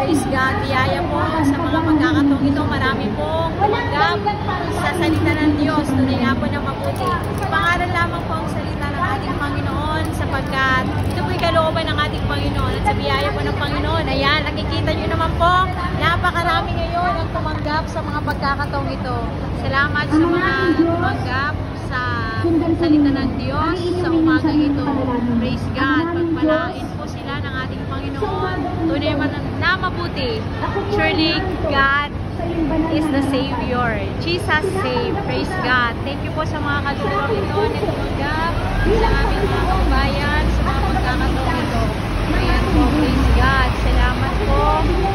Praise God, biyaya po sa mga pagkakataong ito. Marami pong tumanggap sa salita ng Diyos. Tunay nga po na mabuti. Pangaral lamang po ang salita ng ating Panginoon sapagkat ito po'y kalooban ng ating Panginoon at sa biyaya po ng Panginoon. Ayan, nakikita nyo naman po, napakarami ngayon ang tumanggap sa mga pagkakataong ito. Salamat sa mga tumanggap sa salita ng Diyos sa umagang ito. Praise God, pagpalain po sila ng ating Panginoon. Tunay na mabuti. Surely God is the Savior. Jesus save. Praise God. Thank you po sa mga kaluluwang ito na tumanggap sa aming mga kabayan sa mga pagkakataong ito. Ayan po, praise God. Salamat po.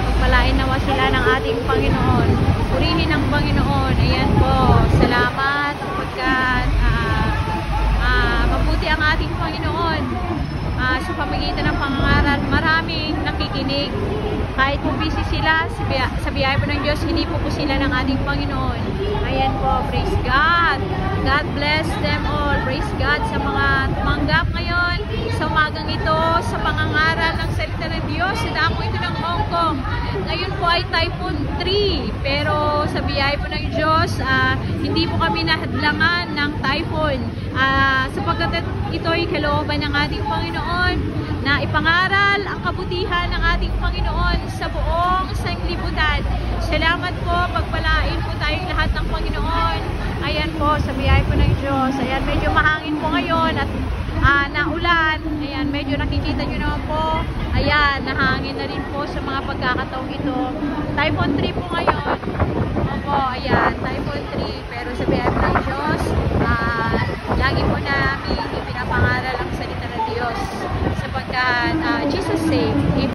Pagpalain nawa sila ng ating Panginoon. Purihin ang Panginoon. Ayan po. Salamat pagkat mabuti ang ating Panginoon. Sa pamagitan ng pangangaral, maraming nakikinig. Kahit po busy sila, sa biyaya po ng Diyos, hindi po sila ng ating Panginoon. Ayan po, praise God. God bless them all. Praise God sa mga tumanggap ngayon sa umagang ito, sa pangangaral ng salita ng Diyos. Sa dako ito ng Hong Kong. Ngayon po ay Typhoon 3. Pero sa biyaya po ng Diyos, hindi po kami nahadlangan ng typhoon. Sapagkat ito ay kalooban ng ating Panginoon na ipangaral ang kabutihan ng ating Panginoon sa buong sanglibutan. Salamat po, pagpalain po tayong lahat ng Panginoon. Ayan po, sa biyaya po ng Diyos. Ayan, medyo mahangin po ngayon at naulan. Ayan, medyo nakikita nyo naman po. Ayan, nahangin na rin po sa mga pagkakataong ito. Typhoon 3 po ngayon. Opo, ayan, Typhoon 3. Pero sa biyaya po ng Diyos, lagi po namin ipinapangaral ang salita ng Diyos sapagkat Jesus save.